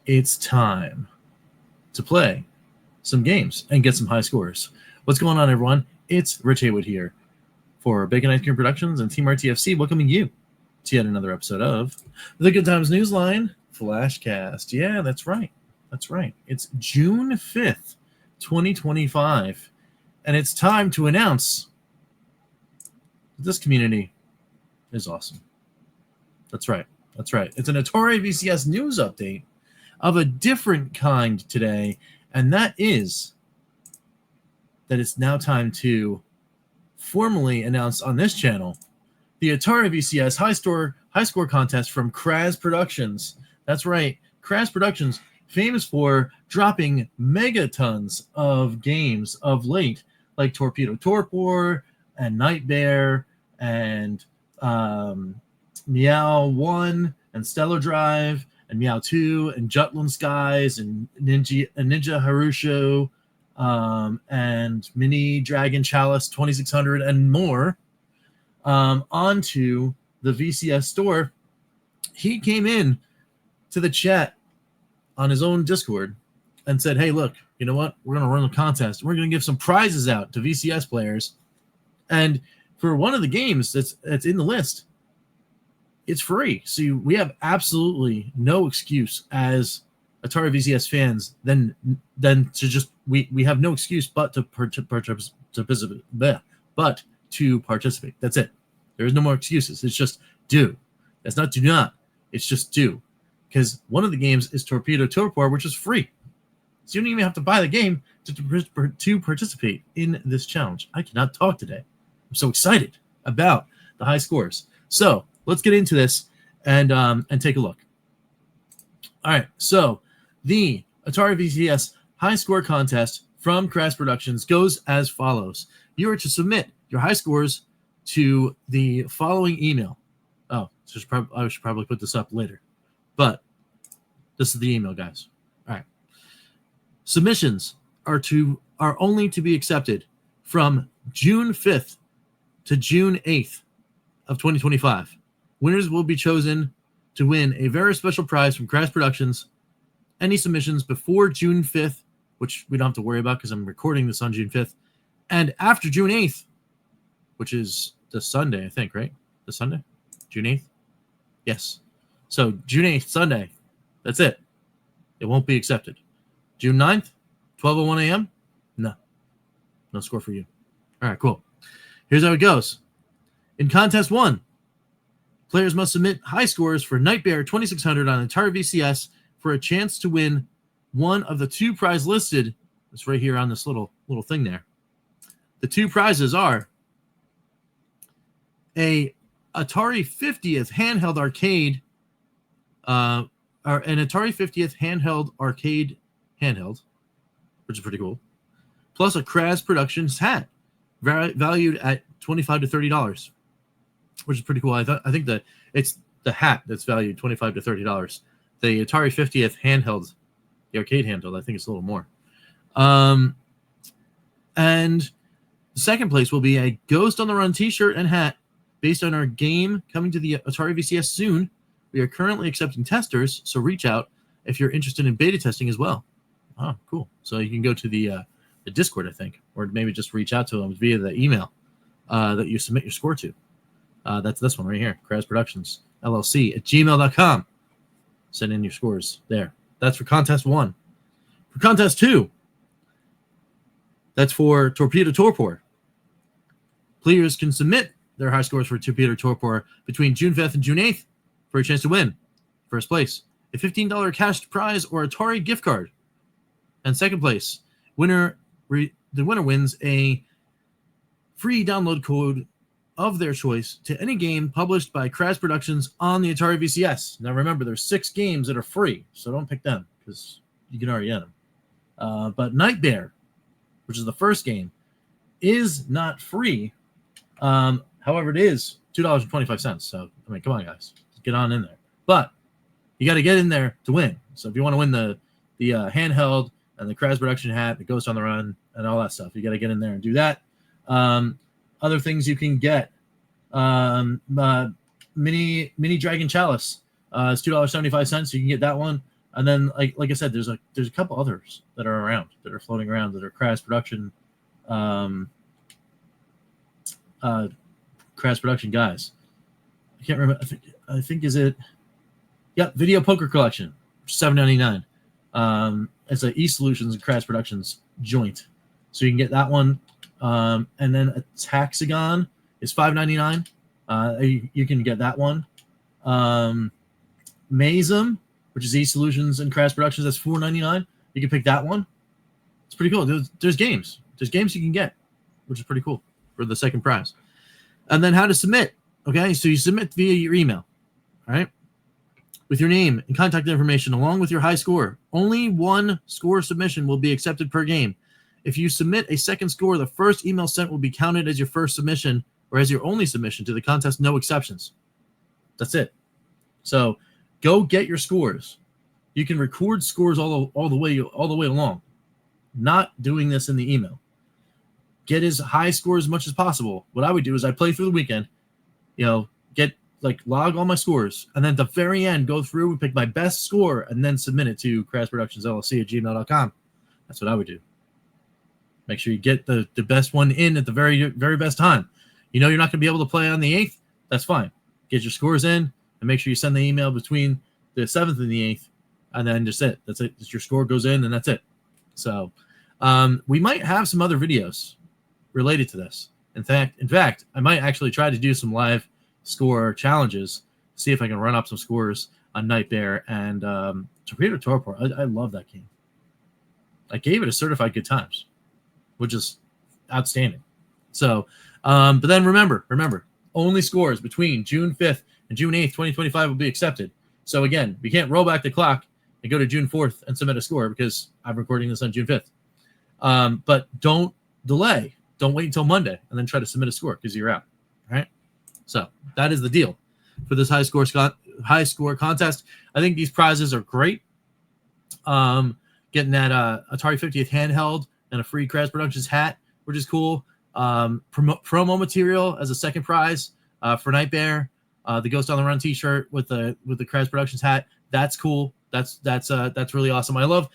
it's time to play some games and get some high scores. What's going on, everyone? It's Rich Haywood here for Bacon Ice Cream Productions and Team RTFC, welcoming you to yet another episode of the Good Times Newsline Flashcast. Yeah, that's right. That's right. It's June 5th, 2025, and it's time to announce that this community is awesome. That's right. That's right. It's an Atari VCS news update of a different kind today, and that is that it's now time to formally announce on this channel the Atari VCS high score contest from Kraz Productions. That's right, Kraz Productions, famous for dropping megatons of games of late, like Torpedo Torpor and Nightmare and Meow 1 and Stellar Drive and Meow 2 and Jutland Skies and Ninja Harusho and Mini Dragon Chalice 2600 and more onto the VCS store. He came in to the chat on his own Discord and said, hey, look, you know what? We're going to run a contest. We're going to give some prizes out to VCS players. And for one of the games that's in the list, it's free. So we have absolutely no excuse as Atari VCS fans then to just we have no excuse but to participate. That's it. There's no more excuses. It's just do. That's not do not. It's just do. Because one of the games is Torpedo Torpor, which is free. So you don't even have to buy the game to participate in this challenge. I cannot talk today. I'm so excited about the high scores. So let's get into this and take a look. All right, so the Atari VCS high score contest from Kraz Productions goes as follows. You are to submit your high scores to the following email. Oh, so I should probably put this up later. But this is the email, guys. All right. Submissions are only to be accepted from June 5th to June 8th of 2025. Winners will be chosen to win a very special prize from Kraz Productions. Any submissions before June 5th, which we don't have to worry about because I'm recording this on June 5th, and after June 8th, which is the Sunday, I think, right? The Sunday? June 8th? Yes. So June 8th, Sunday, that's it. It won't be accepted. June 9th, 12:01 a.m.? No score for you. All right, cool. Here's how it goes. In Contest 1, players must submit high scores for Nightmare 2600 on Atari VCS for a chance to win one of the two prizes listed. It's right here on this little thing there. The two prizes are a Atari 50th handheld arcade, or an Atari 50th handheld, which is pretty cool, plus a Kraz Productions hat valued at $25 to $30, which is pretty cool. I think that it's the hat that's valued $25 to $30. The Atari 50th handheld, the arcade handheld, I think it's a little more. And the second place will be a Ghost on the Run t-shirt and hat based on our game coming to the Atari VCS soon. We are currently accepting testers, so reach out if you're interested in beta testing as well. Oh, cool. So you can go to the Discord, I think, or maybe just reach out to them via the email that you submit your score to. That's this one right here, Kraz Productions, LLC at gmail.com. Send in your scores there. That's for Contest 1. For Contest 2, that's for Torpedo Torpor. Players can submit their high scores for Torpedo Torpor between June 5th and June 8th for a chance to win. First place, a $15 cash prize or Atari gift card. And second place, the winner wins a free download code of their choice to any game published by Kraz Productions on the Atari VCS. Now remember, there's 6 games that are free, so don't pick them because you can already get them. But Nightmare, which is the first game, is not free. However, it is $2.25. So, I mean, come on, guys. Get on in there. But you got to get in there to win. So if you want to win the handheld and the Kraz Production hat, the Ghost on the Run, and all that stuff, you got to get in there and do that. Other things you can get, mini Dragon Chalice is $2.75, so you can get that one. And then, like I said, there's a couple others that are around, that are floating around, that are Crash Production, Crash Production guys. I can't remember. I think is it? Yeah, Video Poker Collection, $7.99. It's a eSolutions and Crash Productions joint, so you can get that one. And then a Taxagon is $5.99. You can get that one. Mazem, which is eSolutions and Crash Productions, that's $4.99. You can pick that one. It's pretty cool. There's games. There's games you can get, which is pretty cool for the second prize. And then how to submit. Okay, so you submit via your email. All right, with your name and contact information along with your high score. Only one score submission will be accepted per game. If you submit a second score, the first email sent will be counted as your first submission or as your only submission to the contest. No exceptions. That's it. So go get your scores. You can record scores all the way along. Not doing this in the email. Get as high score as much as possible. What I would do is I play through the weekend, get log all my scores, and then at the very end go through and pick my best score and then submit it to crashproductionsllc@gmail.com. That's what I would do. Make sure you get the best one in at the very, very best time. You're not going to be able to play on the 8th. That's fine. Get your scores in and make sure you send the email between the 7th and the 8th, and then just it. That's it. Your score goes in, and that's it. So we might have some other videos related to this. In fact, I might actually try to do some live score challenges, see if I can run up some scores on Nightmare and Torpedo Torpor. I love that game. I gave it a certified good times, which is outstanding. So, but then remember, only scores between June 5th and June 8th, 2025 will be accepted. So again, we can't roll back the clock and go to June 4th and submit a score because I'm recording this on June 5th. But don't delay. Don't wait until Monday and then try to submit a score because you're out. All right. So that is the deal for this high score contest. I think these prizes are great. Getting that Atari 50th handheld and a free Crash Productions hat, which is cool. Promo material as a second prize for Nightmare. The Ghost on the Run T-shirt with the Crash Productions hat. That's cool. That's really awesome. I love.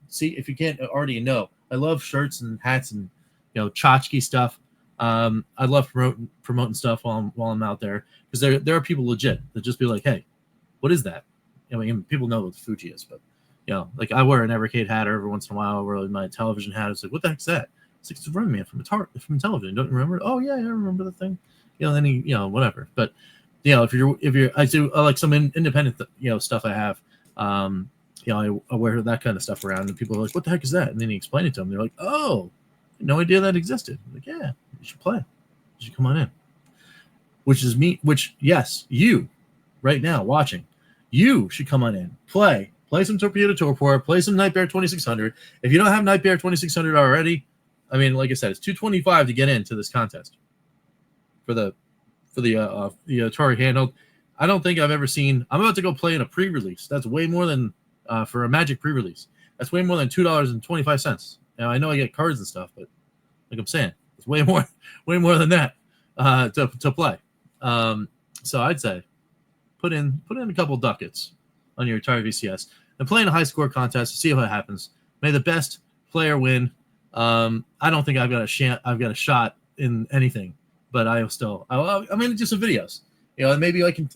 See, if you can't already know, I love shirts and hats and tchotchke stuff. I love promoting stuff while I'm out there because there are people legit that just be like, hey, what is that? I mean, people know what Fuji is, but I wear an Evercade hat every once in a while. I wear my television hat. It's like, what the heck's that? It's like, it's Running Man from Intellivision. Don't you remember? Oh yeah, I remember the thing. Then he, whatever. But if you're, I like some independent stuff I have. I wear that kind of stuff around, and people are like, what the heck is that? And then you explain it to them. They're like, oh, no idea that existed. I'm like, yeah, you should play. You should come on in. Which is me. Which, yes, you, right now watching, you should come on in, play some Torpedo Torpor, play some Nightmare 2600. If you don't have Nightmare 2600 already, I mean, like I said, it's $225 to get into this contest for the Atari handheld. I don't think I've ever seen. I'm about to go play in a pre-release. That's way more than for a Magic pre-release. That's way more than $2.25. Now I know I get cards and stuff, but like I'm saying, it's way more than that to play. So I'd say put in a couple ducats on your Atari VCS and play in a high score contest to see what happens. May the best player win. I don't think I've got a shot in anything, but I mean, do some videos. Maybe I can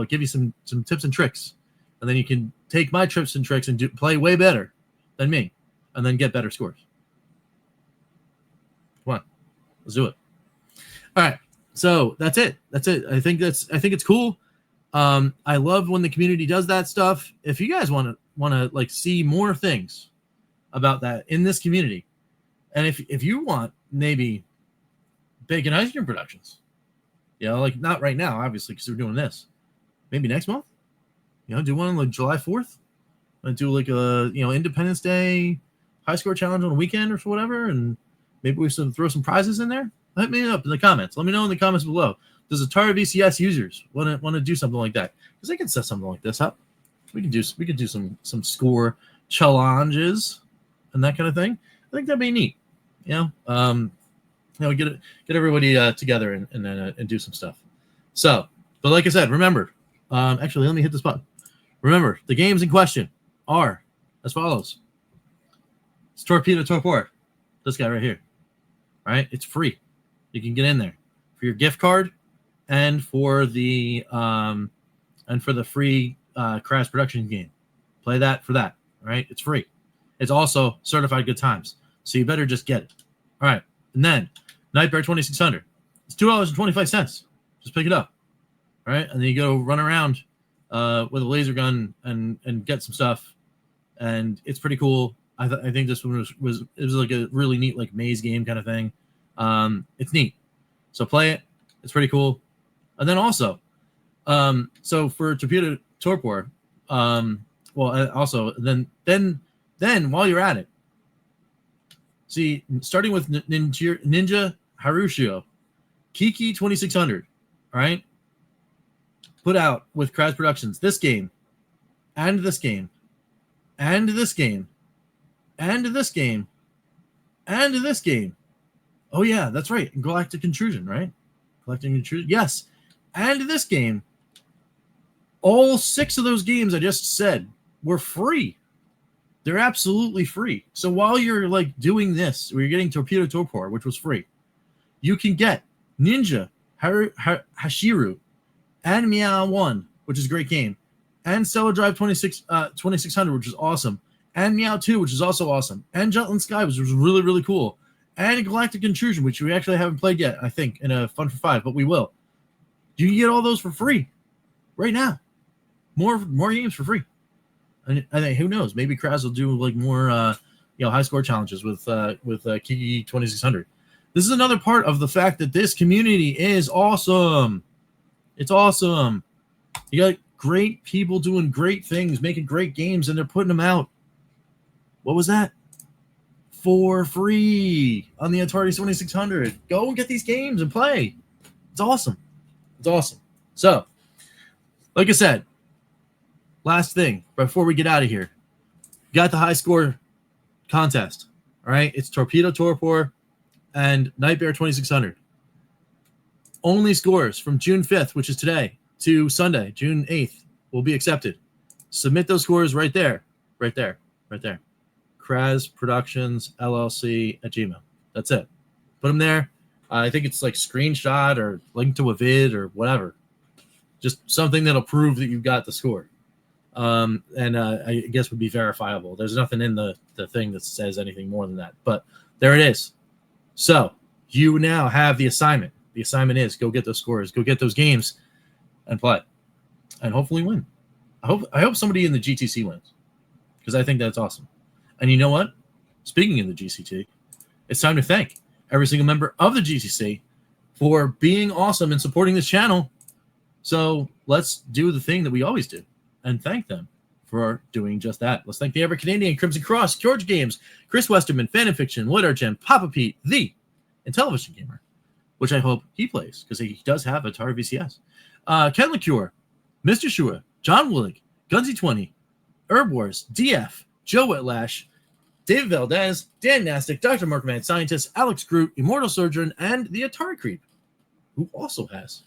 give you some tips and tricks, and then you can take my tips and tricks and play way better than me, and then get better scores. Come on, let's do it. All right, so that's it. I think it's cool. I love when the community does that stuff. If you guys want to see more things about that in this community, and if you want maybe Bacon Ice Cream Productions, not right now, obviously, because we're doing this. Maybe next month, do one on July 4th. Do a Independence Day high score challenge on a weekend or whatever, and maybe we should throw some prizes in there. Let me know in the comments. Let me know in the comments below. Does Atari VCS users want to do something like that? Because they can set something like this up. We could do some score challenges and that kind of thing. I think that'd be neat. Get everybody together and do some stuff. So, but like I said, remember, actually, let me hit this button. Remember, the games in question are as follows. It's Torpedo Torpor. This guy right here. Right? It's free. You can get in there for your gift card and for the free Crash Production game. Play that for that. Right? It's free. It's also certified good times. So you better just get it. All right. And then Nightmare 2600. It's $2.25. Just pick it up. All right. And then you go run around with a laser gun and get some stuff. And it's pretty cool. I think this one was like a really neat like maze game kind of thing. It's neat. So play it. It's pretty cool. And then also, so for Torpedo Torpor, also then while you're at it, see, starting with Ninja Harushio, Kiki 2600, all right, put out with Crash Productions this game, and this game, and this game, and this game, and this game. Oh yeah, that's right, Galactic Intrusion, right? Galactic Intrusion, yes, and this game. All 6 of those games I just said were free. They're absolutely free. So while you're like doing this, where you're getting Torpedo Torpor, which was free, you can get Ninja Hashiru and Meow 1, which is a great game, and Stellar Drive 2600, which is awesome, and Meow 2, which is also awesome, and Jutland Sky, which was really, really cool, and Galactic Intrusion, which we actually haven't played yet, I think, in a Fun for 5, but we will. You can get all those for free right now. More games for free. And I think, who knows? Maybe Kraz will do like more, high score challenges with Kiki 2600. This is another part of the fact that this community is awesome. It's awesome. You got great people doing great things, making great games, and they're putting them out. What was that? For free on the Atari 2600. Go and get these games and play. It's awesome. It's awesome. So, like I said, last thing before we get out of here, got the high score contest. All right, it's Torpedo Torpor and Nightmare 2600. Only scores from June 5th, which is today, to Sunday, June 8th, will be accepted. Submit those scores right there. Kraz Productions LLC at Gmail. That's it. Put them there. I think it's like screenshot or link to a vid or whatever. Just something that'll prove that you got the score. I guess would be verifiable. There's nothing in the thing that says anything more than that, but there it is. So you now have the assignment. The assignment is go get those scores, go get those games, and play, and hopefully win. I hope somebody in the GTC wins, because I think that's awesome. And you know what? Speaking of the GCT, it's time to thank every single member of the GTC for being awesome and supporting this channel. So let's do the thing that we always do and thank them for doing just that. Let's thank the EverCanadian, Crimson Cross, George Games, Chris Westerman, Fan and Fiction, Wood Argent, Papa Pete, the Intellivision Gamer, which I hope he plays because he does have Atari VCS. Ken LaCure, Mr. Shua, John Willig, Gunsy20, Herb Wars, DF, Joe Whitlash, David Valdez, Dan Nastic, Dr. Mark Mad Scientist, Alex Groot, Immortal Surgeon, and the Atari Creep, who also has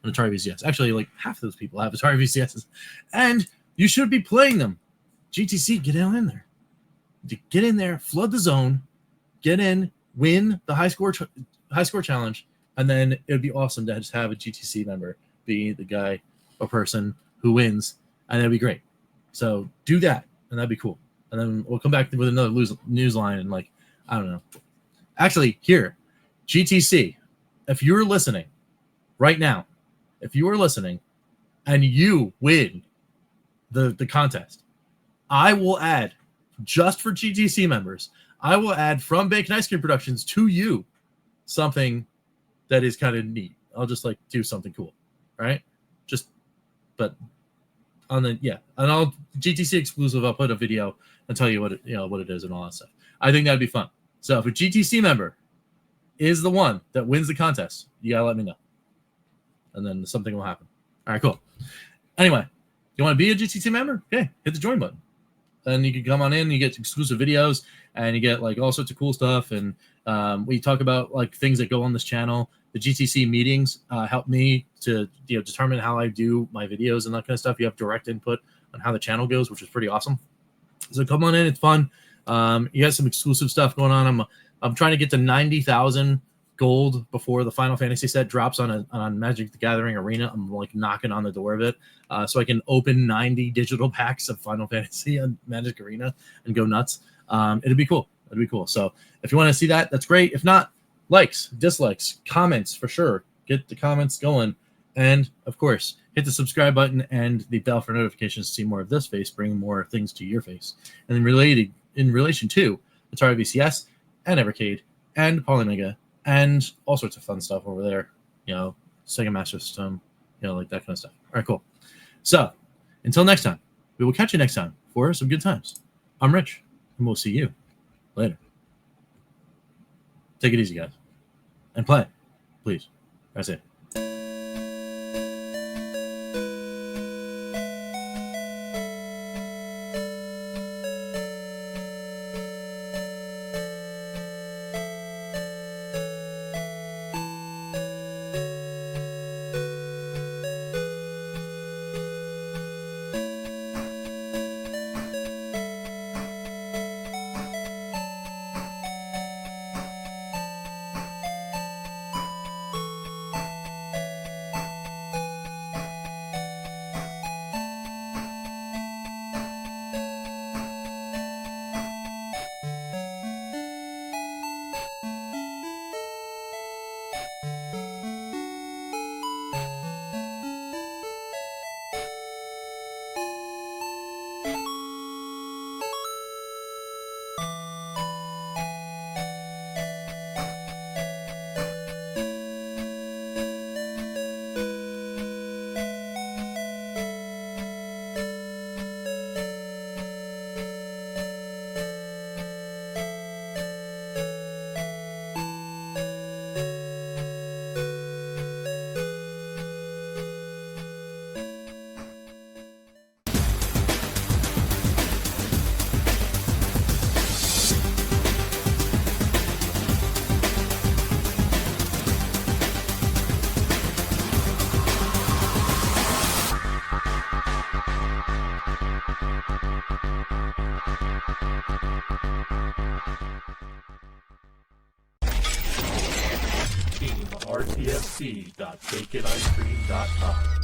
an Atari VCS. Actually, like half of those people have Atari VCSs, and you should be playing them. GTC, get in there. Get in there, flood the zone, get in, win the high score challenge, and then it would be awesome to just have a GTC member be the guy or person who wins, and that'd be great. So do that, and that'd be cool. And then we'll come back with another news line, and like, I don't know. Actually, here, GTC, if you're listening right now, if you are listening and you win the contest, I will add, just for GTC members, I will add from Bacon Ice Cream Productions to you something that is kind of neat. I'll just like do something cool, right? But on the, yeah, and I'll GTC exclusive, I'll put a video and tell you what it is and all that stuff. I think that'd be fun. So if a GTC member is the one that wins the contest, you gotta let me know, and then something will happen. All right, cool. Anyway, you want to be a GTC member? Okay, hit the join button. Then you can come on in, you get exclusive videos, and you get like all sorts of cool stuff. And we talk about like things that go on this channel. The GTC meetings help me to determine how I do my videos and that kind of stuff. You have direct input on how the channel goes, which is pretty awesome. So come on in, it's fun. You got some exclusive stuff going on. I'm trying to get to 90,000 gold before the Final Fantasy set drops on Magic the Gathering Arena. I'm like knocking on the door of it, so I can open 90 digital packs of Final Fantasy on Magic Arena and go nuts. It'd be cool. It'd be cool. So if you want to see that, that's great. If not, likes, dislikes, comments for sure. Get the comments going, and of course, hit the subscribe button and the bell for notifications to see more of this face, bring more things to your face. And then in relation to Atari VCS and Evercade and Polymega and all sorts of fun stuff over there, Sega Master System, like that kind of stuff. All right, cool. So until next time, we will catch you next time for some good times. I'm Rich, and we'll see you later. Take it easy, guys, and play, please. That's it. RTFC.baconicecream.com